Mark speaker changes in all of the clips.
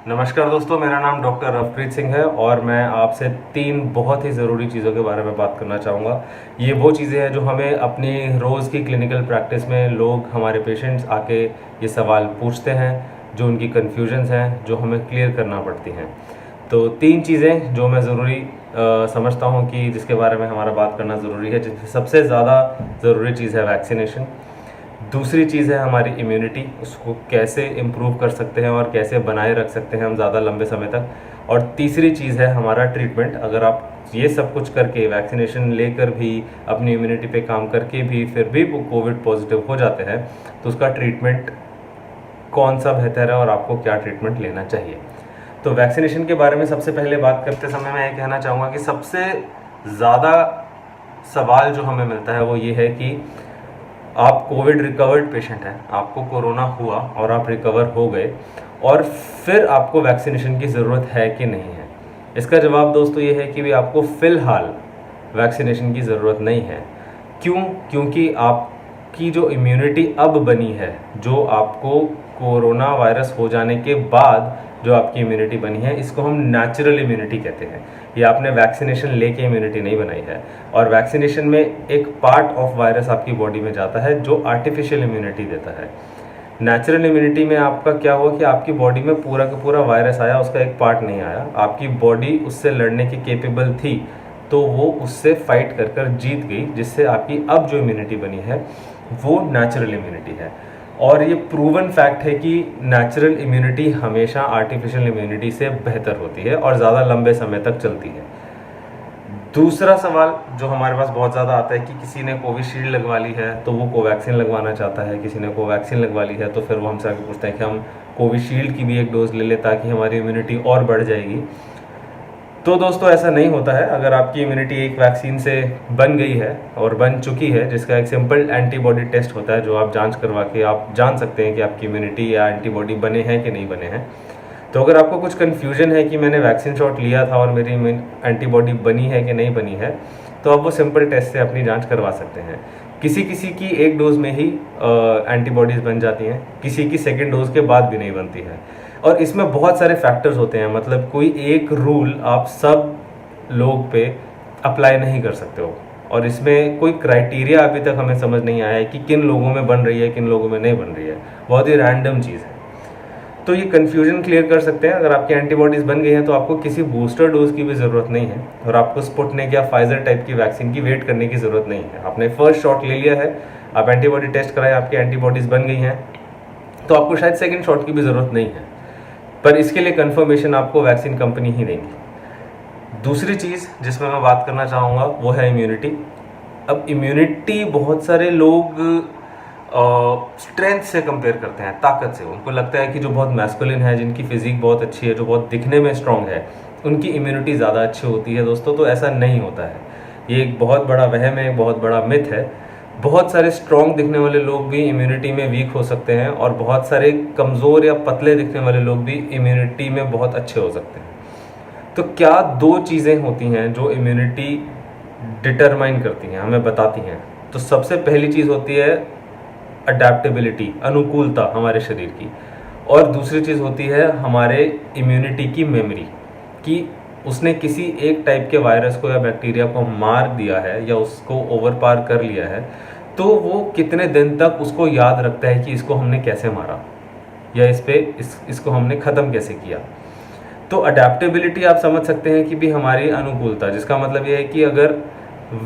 Speaker 1: नमस्कार दोस्तों, मेरा नाम डॉक्टर रवप्रीत सिंह है और मैं आपसे 3 बहुत ही ज़रूरी चीज़ों के बारे में बात करना चाहूँगा। ये वो चीज़ें हैं जो हमें अपनी रोज़ की क्लिनिकल प्रैक्टिस में लोग, हमारे पेशेंट्स आके ये सवाल पूछते हैं, जो उनकी कन्फ्यूजन्स हैं, जो हमें क्लियर करना पड़ती हैं। तो 3 चीज़ें जो मैं ज़रूरी समझता हूँ कि जिसके बारे में हमारा बात करना ज़रूरी है, जिसमें सबसे ज़्यादा ज़रूरी चीज़ है वैक्सीनेशन। दूसरी चीज़ है हमारी इम्यूनिटी, उसको कैसे इम्प्रूव कर सकते हैं और कैसे बनाए रख सकते हैं हम ज़्यादा लंबे समय तक। और तीसरी चीज़ है हमारा ट्रीटमेंट। अगर आप ये सब कुछ करके, वैक्सीनेशन लेकर भी, अपनी इम्यूनिटी पे काम करके भी फिर भी वो कोविड पॉजिटिव हो जाते हैं, तो उसका ट्रीटमेंट कौन सा बेहतर है और आपको क्या ट्रीटमेंट लेना चाहिए। तो वैक्सीनेशन के बारे में सबसे पहले बात करते समय मैं ये कहना चाहूँगा कि सबसे ज़्यादा सवाल जो हमें मिलता है वो ये है कि आप कोविड रिकवर्ड पेशेंट हैं, आपको कोरोना हुआ और आप रिकवर हो गए, और फिर आपको वैक्सीनेशन की ज़रूरत है कि नहीं है। इसका जवाब दोस्तों ये है कि भी आपको फ़िलहाल वैक्सीनेशन की ज़रूरत नहीं है। क्यों? क्योंकि आपकी जो इम्यूनिटी अब बनी है, जो आपको कोरोना वायरस हो जाने के बाद जो आपकी इम्यूनिटी बनी है, इसको हम नेचुरल इम्यूनिटी कहते हैं। ये आपने वैक्सीनेशन लेके इम्यूनिटी नहीं बनाई है। और वैक्सीनेशन में एक पार्ट ऑफ वायरस आपकी बॉडी में जाता है जो आर्टिफिशियल इम्यूनिटी देता है। नेचुरल इम्यूनिटी में आपका क्या हुआ कि आपकी बॉडी में पूरा का पूरा वायरस आया, उसका एक पार्ट नहीं आया। आपकी बॉडी उससे लड़ने की केपेबल थी, तो वो उससे फाइट कर कर जीत गई, जिससे आपकी अब जो इम्यूनिटी बनी है वो नेचुरल इम्यूनिटी है। और ये प्रूवन फैक्ट है कि नेचुरल इम्यूनिटी हमेशा आर्टिफिशियल इम्यूनिटी से बेहतर होती है और ज़्यादा लंबे समय तक चलती है। दूसरा सवाल जो हमारे पास बहुत ज़्यादा आता है कि किसी ने कोविशील्ड लगवा ली है तो वो कोवैक्सीन लगवाना चाहता है, किसी ने कोवैक्सीन लगवा ली है तो फिर वो हमसे आके पूछते हैं कि हम कोविशील्ड की भी एक डोज ले लें ताकि हमारी इम्यूनिटी और बढ़ जाएगी। तो दोस्तों ऐसा नहीं होता है। अगर आपकी इम्यूनिटी एक वैक्सीन से बन गई है और बन चुकी है, जिसका एक सिंपल एंटीबॉडी टेस्ट होता है जो आप जांच करवा के आप जान सकते हैं कि आपकी इम्यूनिटी या एंटीबॉडी बने हैं कि नहीं बने हैं। तो अगर आपको कुछ कन्फ्यूजन है कि मैंने वैक्सीन शॉट लिया था और मेरी एंटीबॉडी बनी है कि नहीं बनी है, तो आप वो सिंपल टेस्ट से अपनी जाँच करवा सकते हैं। किसी किसी की एक डोज में ही एंटीबॉडीज़ बन जाती हैं, किसी की सेकेंड डोज के बाद भी नहीं बनती है। और इसमें बहुत सारे फैक्टर्स होते हैं, मतलब कोई एक रूल आप सब लोग पे अप्लाई नहीं कर सकते हो, और इसमें कोई क्राइटेरिया अभी तक हमें समझ नहीं आया है कि किन लोगों में बन रही है, किन लोगों में नहीं बन रही है। बहुत ही रैंडम चीज़ है। तो ये कन्फ्यूजन क्लियर कर सकते हैं। अगर आपकी एंटीबॉडीज़ बन गई हैं तो आपको किसी बूस्टर डोज की भी ज़रूरत नहीं है, और आपको स्पुतनिक या फाइजर टाइप की वैक्सीन की वेट करने की ज़रूरत नहीं है। आपने फर्स्ट शॉट ले लिया है, आप एंटीबॉडी टेस्ट कराएं, आपकी एंटीबॉडीज़ बन गई हैं, तो आपको शायद सेकेंड शॉट की भी ज़रूरत नहीं है, पर इसके लिए कंफर्मेशन आपको वैक्सीन कंपनी ही देंगी। दूसरी चीज़ जिसमें मैं बात करना चाहूँगा वो है इम्यूनिटी। अब इम्यूनिटी बहुत सारे लोग स्ट्रेंथ से कंपेयर करते हैं, ताकत से। उनको लगता है कि जो बहुत मैस्कुलिन है, जिनकी फिजिक बहुत अच्छी है, जो बहुत दिखने में स्ट्रांग है, उनकी इम्यूनिटी ज़्यादा अच्छी होती है। दोस्तों तो ऐसा नहीं होता है। ये एक बहुत बड़ा वहम है, एक बहुत बड़ा मिथ है। बहुत सारे स्ट्रॉन्ग दिखने वाले लोग भी इम्यूनिटी में वीक हो सकते हैं, और बहुत सारे कमज़ोर या पतले दिखने वाले लोग भी इम्यूनिटी में बहुत अच्छे हो सकते हैं। तो क्या 2 चीज़ें होती हैं जो इम्यूनिटी डिटरमाइन करती हैं, हमें बताती हैं। तो सबसे पहली चीज़ होती है अडेप्टेबिलिटी, अनुकूलता हमारे शरीर की, और दूसरी चीज़ होती है हमारे इम्यूनिटी की मेमोरी, कि उसने किसी एक टाइप के वायरस को या बैक्टीरिया को मार दिया है या उसको ओवर पार कर लिया है, तो वो कितने दिन तक उसको याद रखता है कि इसको हमने कैसे मारा, या इसको हमने ख़त्म कैसे किया। तो अडेप्टेबिलिटी आप समझ सकते हैं कि भी हमारी अनुकूलता, जिसका मतलब ये है कि अगर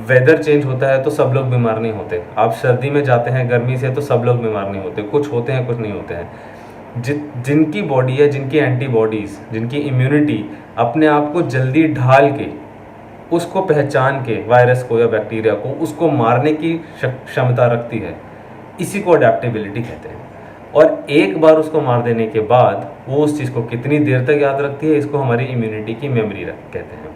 Speaker 1: वेदर चेंज होता है तो सब लोग बीमार नहीं होते। आप सर्दी में जाते हैं गर्मी से तो सब लोग बीमार नहीं होते, कुछ होते हैं कुछ नहीं होते हैं। जिनकी बॉडी है, जिनकी एंटीबॉडीज़, जिनकी इम्यूनिटी अपने आप को जल्दी ढाल के, उसको पहचान के, वायरस को या बैक्टीरिया को, उसको मारने की क्षमता रखती है, इसी को अडेप्टेबिलिटी कहते हैं। और एक बार उसको मार देने के बाद वो उस चीज़ को कितनी देर तक याद रखती है, इसको हमारी इम्यूनिटी की मेमोरी कहते हैं।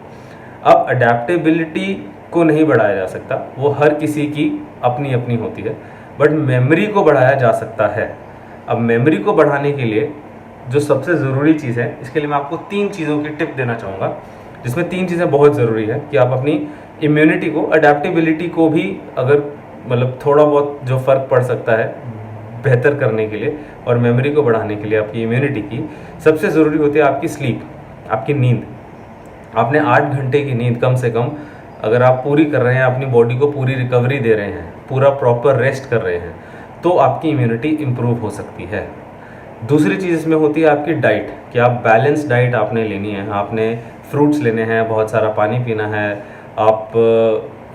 Speaker 1: अब अडेप्टेबिलिटी को नहीं बढ़ाया जा सकता, वो हर किसी की अपनी अपनी होती है, बट मेमोरी को बढ़ाया जा सकता है। अब मेमोरी को बढ़ाने के लिए जो सबसे ज़रूरी चीज़ है, इसके लिए मैं आपको 3 चीज़ों की टिप देना चाहूँगा, जिसमें 3 चीज़ें बहुत ज़रूरी है कि आप अपनी इम्यूनिटी को, अडेप्टेबिलिटी को भी, अगर मतलब थोड़ा बहुत जो फ़र्क पड़ सकता है बेहतर करने के लिए और मेमोरी को बढ़ाने के लिए, आपकी इम्यूनिटी की, सबसे ज़रूरी होती है आपकी स्लीप, आपकी नींद। आपने 8 घंटे की नींद कम से कम अगर आप पूरी कर रहे हैं, अपनी बॉडी को पूरी रिकवरी दे रहे हैं, पूरा प्रॉपर रेस्ट कर रहे हैं, तो आपकी इम्यूनिटी इम्प्रूव हो सकती है। दूसरी चीज़ इसमें होती है आपकी डाइट, कि आप बैलेंस डाइट आपने लेनी है, आपने फ्रूट्स लेने हैं, बहुत सारा पानी पीना है, आप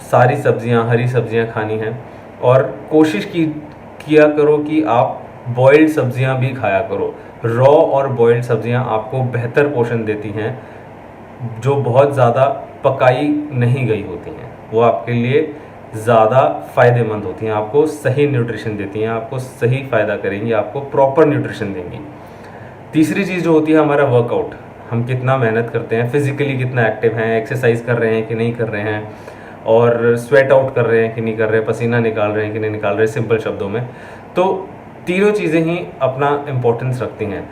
Speaker 1: सारी सब्जियां, हरी सब्जियां खानी हैं, और कोशिश किया करो कि आप बॉइल्ड सब्जियां भी खाया करो। रॉ और बॉइल्ड सब्जियां आपको बेहतर पोषण देती हैं, जो बहुत ज़्यादा पकाई नहीं गई होती हैं, वो आपके लिए ज़्यादा फ़ायदेमंद होती हैं, आपको सही न्यूट्रिशन देती हैं, आपको सही फ़ायदा करेंगी, आपको प्रॉपर न्यूट्रिशन देंगी। तीसरी चीज़ जो होती है हमारा वर्कआउट, हम कितना मेहनत करते हैं, फिजिकली कितना एक्टिव हैं, एक्सरसाइज कर रहे हैं कि नहीं कर रहे हैं, और स्वेट आउट कर रहे हैं कि नहीं कर रहे हैं, पसीना निकाल रहे हैं कि नहीं निकाल रहे, सिंपल शब्दों में। तो तीनों चीज़ें ही अपना इम्पोर्टेंस रखती हैं।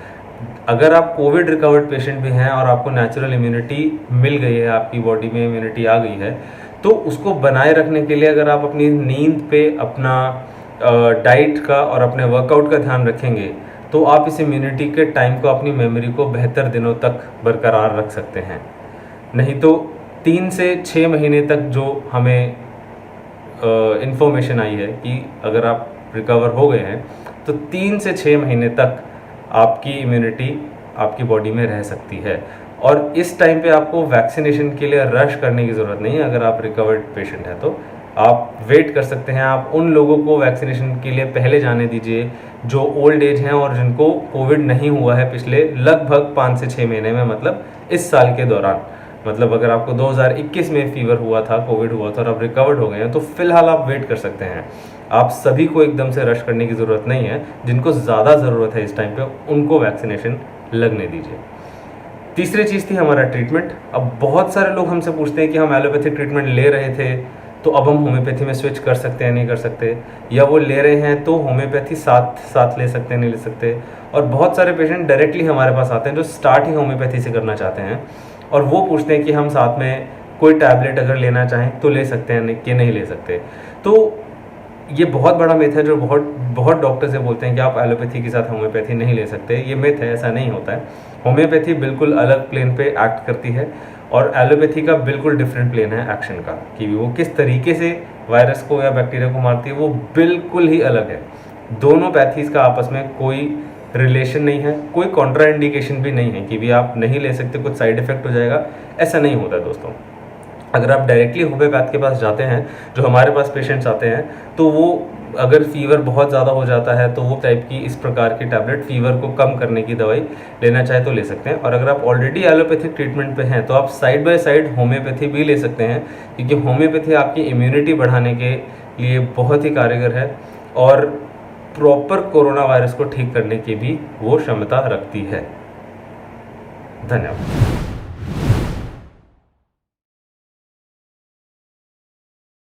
Speaker 1: अगर आप कोविड रिकवर्ड पेशेंट भी हैं और आपको नेचुरल इम्यूनिटी मिल गई है, आपकी बॉडी में इम्यूनिटी आ गई है, तो उसको बनाए रखने के लिए अगर आप अपनी नींद पे, अपना डाइट का और अपने वर्कआउट का ध्यान रखेंगे, तो आप इस इम्यूनिटी के टाइम को, अपनी मेमोरी को बेहतर दिनों तक बरकरार रख सकते हैं। नहीं तो 3 से 6 महीने तक जो हमें इन्फॉर्मेशन आई है कि अगर आप रिकवर हो गए हैं तो 3 से 6 महीने तक आपकी इम्यूनिटी आपकी बॉडी में रह सकती है। और इस टाइम पे आपको वैक्सीनेशन के लिए रश करने की ज़रूरत नहीं है। अगर आप रिकवर्ड पेशेंट हैं तो आप वेट कर सकते हैं। आप उन लोगों को वैक्सीनेशन के लिए पहले जाने दीजिए जो ओल्ड एज हैं और जिनको कोविड नहीं हुआ है पिछले लगभग 5 से 6 महीने में, मतलब इस साल के दौरान। मतलब अगर आपको 2021 में फीवर हुआ था, कोविड हुआ था और आप रिकवर्ड हो गए हैं, तो फिलहाल आप वेट कर सकते हैं। आप सभी को एकदम से रश करने की ज़रूरत नहीं है। जिनको ज़्यादा ज़रूरत है इस टाइम पे, उनको वैक्सीनेशन लगने दीजिए। तीसरी चीज़ थी हमारा ट्रीटमेंट। अब बहुत सारे लोग हमसे पूछते हैं कि हम एलोपैथिक ट्रीटमेंट ले रहे थे तो अब हम होम्योपैथी में स्विच कर सकते हैं, नहीं कर सकते, या वो ले रहे हैं तो होम्योपैथी साथ ले सकते हैं, नहीं ले सकते। और बहुत सारे पेशेंट डायरेक्टली हमारे पास आते हैं जो स्टार्ट ही होम्योपैथी से करना चाहते हैं और वो पूछते हैं कि हम साथ में कोई टैबलेट अगर लेना चाहें तो ले सकते हैं कि नहीं ले सकते। तो ये बहुत बड़ा मिथ है जो बहुत डॉक्टर से बोलते हैं कि आप एलोपैथी के साथ होम्योपैथी नहीं ले सकते। ये मिथ है, ऐसा नहीं होता है। होम्योपैथी बिल्कुल अलग प्लेन पे एक्ट करती है और एलोपैथी का बिल्कुल डिफरेंट प्लेन है एक्शन का, कि वो किस तरीके से वायरस को या बैक्टीरिया को मारती है, वो बिल्कुल ही अलग है। दोनों पैथीज का आपस में कोई रिलेशन नहीं है, कोई कॉन्ट्रा इंडिकेशन भी नहीं है कि भी आप नहीं ले सकते, कुछ साइड इफेक्ट हो जाएगा, ऐसा नहीं होता दोस्तों। अगर आप डायरेक्टली होम्योपैथ के पास जाते हैं, जो हमारे पास पेशेंट्स आते हैं, तो वो अगर फीवर बहुत ज़्यादा हो जाता है तो वो टाइप की इस प्रकार की टैबलेट, फीवर को कम करने की दवाई लेना चाहे तो ले सकते हैं। और अगर आप ऑलरेडी एलोपैथिक ट्रीटमेंट पे हैं तो आप साइड बाय साइड होम्योपैथी भी ले सकते हैं, क्योंकि होम्योपैथी आपकी इम्यूनिटी बढ़ाने के लिए बहुत ही कारगर है और प्रॉपर कोरोना वायरस को ठीक करने की भी वो क्षमता रखती है। धन्यवाद।